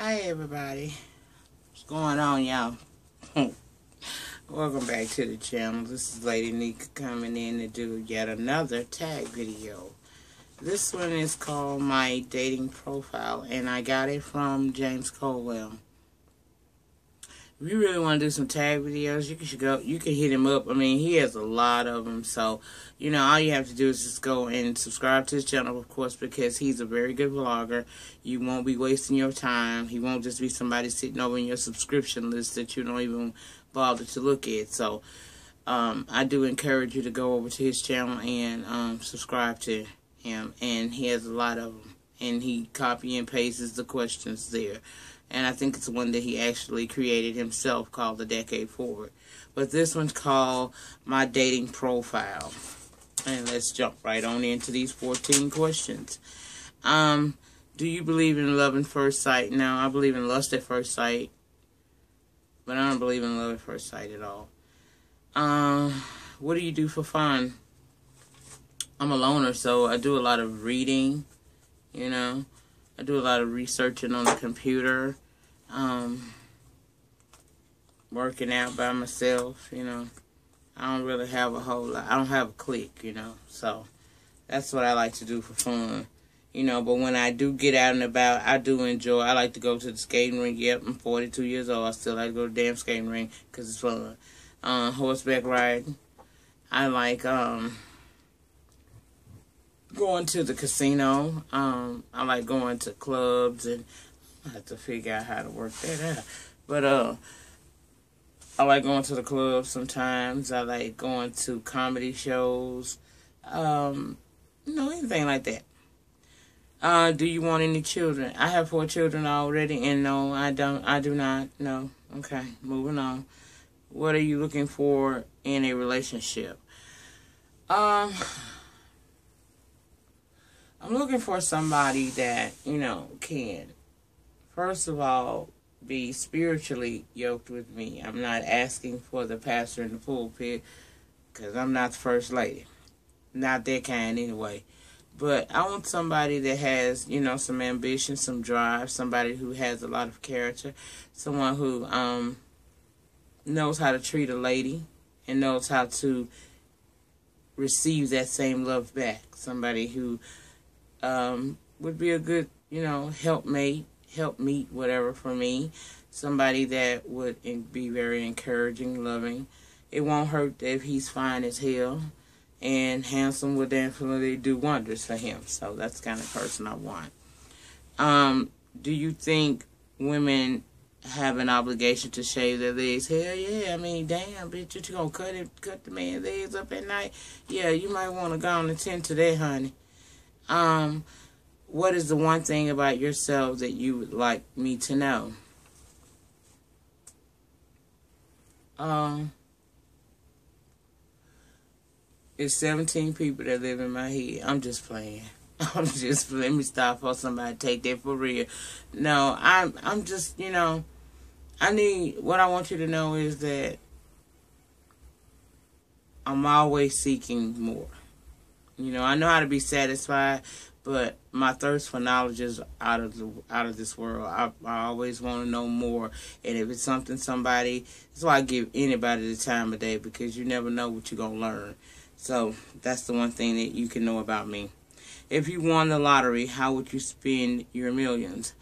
Hi everybody, what's going on, y'all? Welcome back to the channel. This is Lady Nika coming in to do yet another tag video. This one is called My Dating Profile, and I got it from James Colwell. If you really want to do some tag videos, you can hit him up. I mean, he has a lot of them, so all you have to do is just go and subscribe to his channel, of course, because he's a very good vlogger. You won't be wasting your time. He won't just be somebody sitting over in your subscription list that you don't even bother to look at. So I do encourage you to go over to his channel and subscribe to him, and he has a lot of them, and he copy and pastes the questions there. And I think it's one that he actually created himself called The Decade Forward. But this one's called My Dating Profile. And let's jump right on into these 14 questions. Do you believe in love at first sight? No, I believe in lust at first sight. But I don't believe in love at first sight at all. What do you do for fun? I'm a loner, so I do a lot of reading, I do a lot of researching on the computer, working out by myself, I don't really have a whole lot. I don't have a clique, so that's what I like to do for fun, but when I do get out and about, I do enjoy. I like to go to the skating rink. Yep, I'm 42 years old. I still like to go to the damn skating rink because it's fun. Horseback riding. I like, going to the casino. I like going to clubs, and I have to figure out how to work that out. But I like going to the clubs sometimes. I like going to comedy shows. Anything like that. Do you want any children? I have 4 children already, and no, I don't. I do not. No. Okay, moving on. What are you looking for in a relationship? I'm looking for somebody that, can, first of all, be spiritually yoked with me. I'm not asking for the pastor in the pulpit, because I'm not the first lady. Not that kind anyway. But I want somebody that has, some ambition, some drive, somebody who has a lot of character, someone who knows how to treat a lady and knows how to receive that same love back. Somebody who would be a good, helpmate, whatever for me. Somebody that would be very encouraging, loving. It won't hurt if he's fine as hell, and handsome would definitely do wonders for him. So that's the kind of person I want. Do you think women have an obligation to shave their legs? Hell yeah. I mean, damn, bitch, you gonna cut the man's legs up at night? Yeah, you might want to go and attend to that, honey. What is the one thing about yourself that you would like me to know? It's 17 people that live in my head. I'm just playing. Let me stop for somebody to take that for real. No, I'm just, what I want you to know is that I'm always seeking more. I know how to be satisfied, but my thirst for knowledge is out of this world. I always want to know more, and if it's somebody, that's why I give anybody the time of day, because you never know what you're gonna learn. So that's the one thing that you can know about me. If you won the lottery, how would you spend your millions?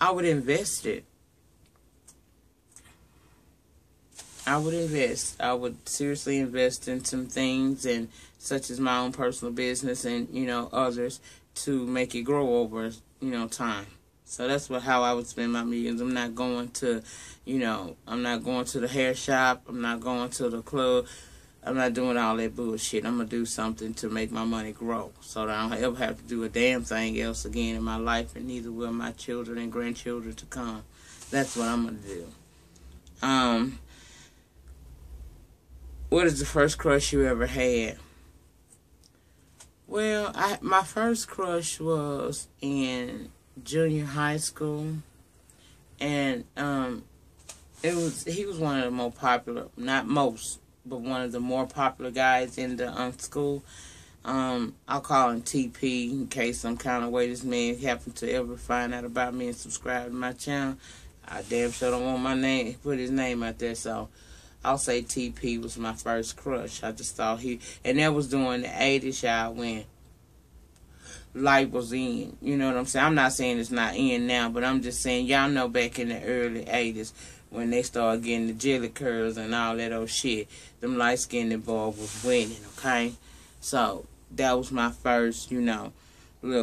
I would invest it. I would invest. I would seriously invest in some things, and such as my own personal business and, others, to make it grow over, time. So that's how I would spend my millions. I'm not going to, I'm not going to the hair shop. I'm not going to the club. I'm not doing all that bullshit. I'm going to do something to make my money grow, so that I don't ever have to do a damn thing else again in my life, and neither will my children and grandchildren to come. That's what I'm going to do. What is the first crush you ever had? Well, my first crush was in junior high school, and he was one of the more popular, not most, but one of the more popular guys in the school. I'll call him TP in case some kind of way this man happen to ever find out about me and subscribe to my channel. I damn sure don't want my name, put his name out there, so I'll say TP was my first crush. I just thought and that was during the 80s, y'all, when life was in. You know what I'm saying? I'm not saying it's not in now, but I'm just saying, y'all know back in the early 80s when they started getting the jelly curls and all that old shit, them light-skinned boys was winning, okay? So that was my first, little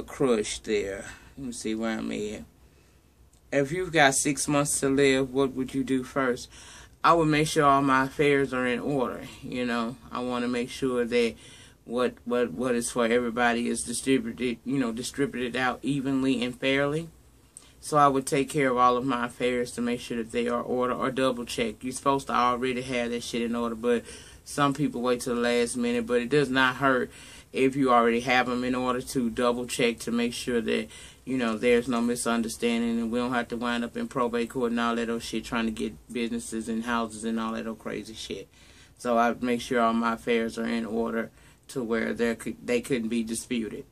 crush there. Let me see where I'm at. If you've got 6 months to live, what would you do first? I would make sure all my affairs are in order. I want to make sure that what is for everybody is distributed out evenly and fairly. So I would take care of all of my affairs to make sure that they are order or double check. You're supposed to already have that shit in order, but some people wait till the last minute. But it does not hurt if you already have them in order to double check to make sure that there's no misunderstanding and we don't have to wind up in probate court and all that old shit trying to get businesses and houses and all that old crazy shit. So I make sure all my affairs are in order to where they couldn't be disputed.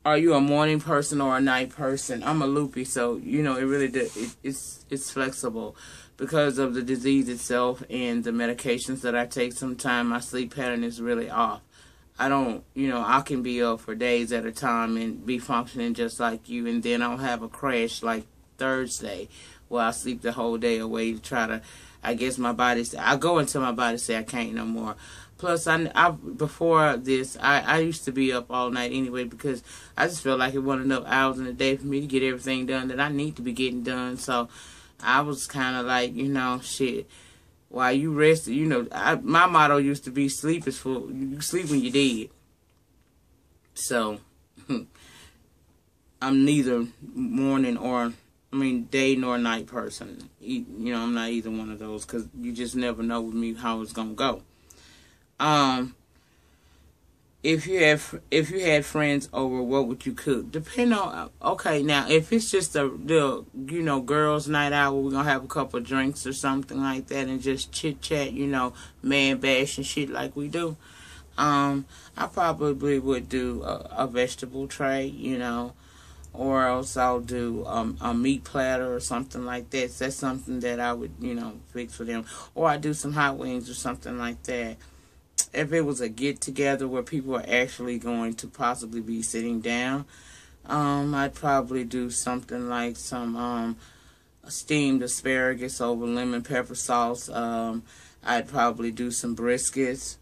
Are you a morning person or a night person? I'm a loopy, so it really it's flexible because of the disease itself and the medications that I take. Sometimes my sleep pattern is really off. I don't, I can be up for days at a time and be functioning just like you, and then I'll have a crash like Thursday where I sleep the whole day away to try to, I guess my body, I go until my body say I can't no more. Plus, before this, I used to be up all night anyway because I just felt like it wasn't enough hours in the day for me to get everything done that I need to be getting done. So I was kind of like, shit, while you rested, my motto used to be sleep is for, you sleep when you're dead. So I'm neither morning day nor night person. I'm not either one of those because you just never know with me how it's going to go. If you had friends over, what would you cook? Depend on, okay, now if it's just the girls' night out where we're gonna have a couple of drinks or something like that and just chit chat, man bash and shit like we do, I probably would do a vegetable tray, or else I'll do a meat platter or something like that. So that's something that I would fix for them, or I do some hot wings or something like that. If it was a get-together where people are actually going to possibly be sitting down, I'd probably do something like some steamed asparagus over lemon pepper sauce. I'd probably do some briskets,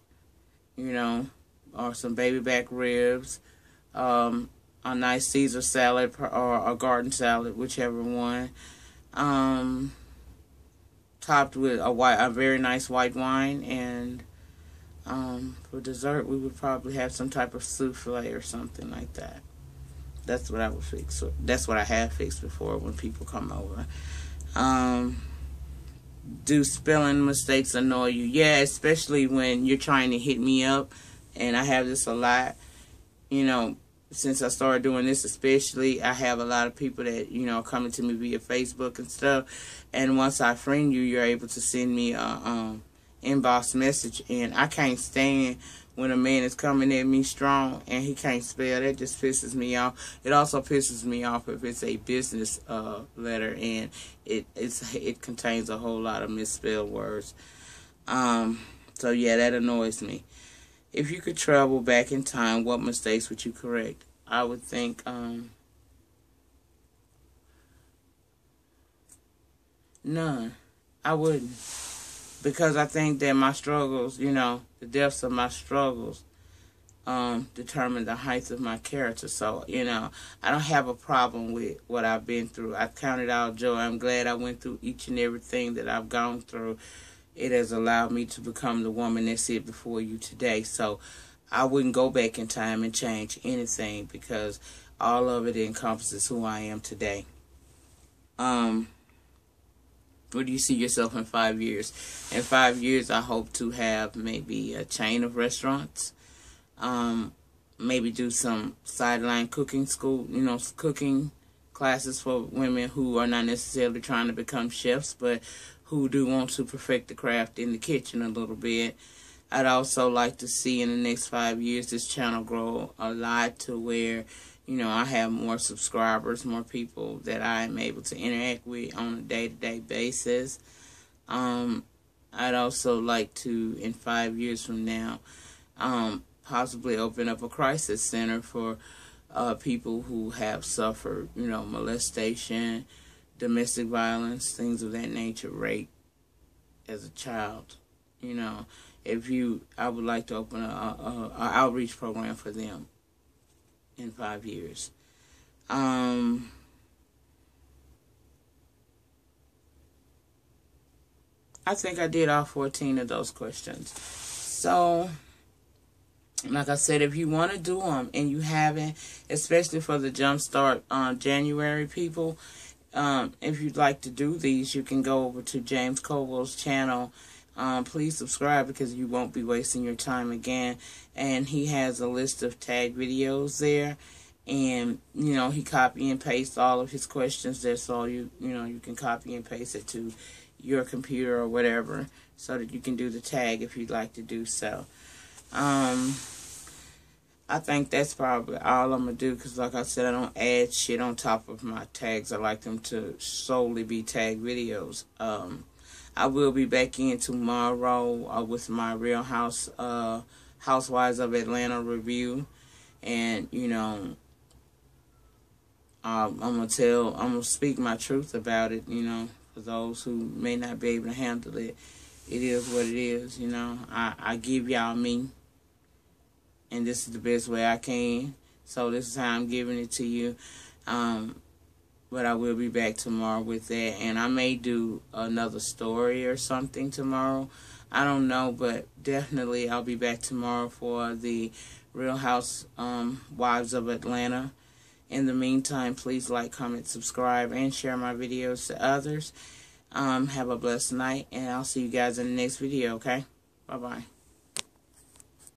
or some baby back ribs, a nice Caesar salad or a garden salad, whichever one, topped with a very nice white wine, and for dessert, we would probably have some type of souffle or something like that. That's what I would fix. So that's what I have fixed before when people come over. Do spelling mistakes annoy you? Yeah, especially when you're trying to hit me up, and I have this a lot. Since I started doing this, especially, I have a lot of people that, are coming to me via Facebook and stuff. And once I friend you, you're able to send me a inbox message, and I can't stand when a man is coming at me strong and he can't spell. That just pisses me off. It also pisses me off if it's a business letter and it contains a whole lot of misspelled words. So yeah, that annoys me. If you could travel back in time, what mistakes would you correct? I would think none. I wouldn't. Because I think that my struggles, the depths of my struggles, determine the heights of my character. So, I don't have a problem with what I've been through. I count it all joy. I'm glad I went through each and everything that I've gone through. It has allowed me to become the woman that's here before you today. So, I wouldn't go back in time and change anything because all of it encompasses who I am today. Where do you see yourself in 5 years? In 5 years, I hope to have maybe a chain of restaurants. Maybe do some sideline cooking school, cooking classes for women who are not necessarily trying to become chefs, but who do want to perfect the craft in the kitchen a little bit. I'd also like to see in the next 5 years this channel grow a lot to where, you know, I have more subscribers, more people that I am able to interact with on a day-to-day basis. I'd also like to, in 5 years from now, possibly open up a crisis center for people who have suffered, you know, molestation, domestic violence, things of that nature, rape as a child. You know, I would like to open a outreach program for them in 5 years. I think I did all 14 of those questions. So, like I said, if you want to do them and you haven't, especially for the Jumpstart January people, if you'd like to do these, you can go over to James Colwell's channel. Please subscribe because you won't be wasting your time again. And he has a list of tag videos there. And, you know, he copy and paste all of his questions there. So, you know, you can copy and paste it to your computer or whatever so that you can do the tag if you'd like to do so. I think that's probably all I'm going to do because, like I said, I don't add shit on top of my tags. I like them to solely be tag videos. I will be back in tomorrow with my Real Housewives of Atlanta review. And, you know, I'm going to speak my truth about it, you know, for those who may not be able to handle it. It is what it is, you know. I give y'all me. And this is the best way I can. So this is how I'm giving it to you. But I will be back tomorrow with that. And I may do another story or something tomorrow. I don't know, but definitely I'll be back tomorrow for the Real Housewives of Atlanta. In the meantime, please like, comment, subscribe, and share my videos to others. Have a blessed night, and I'll see you guys in the next video, okay? Bye-bye.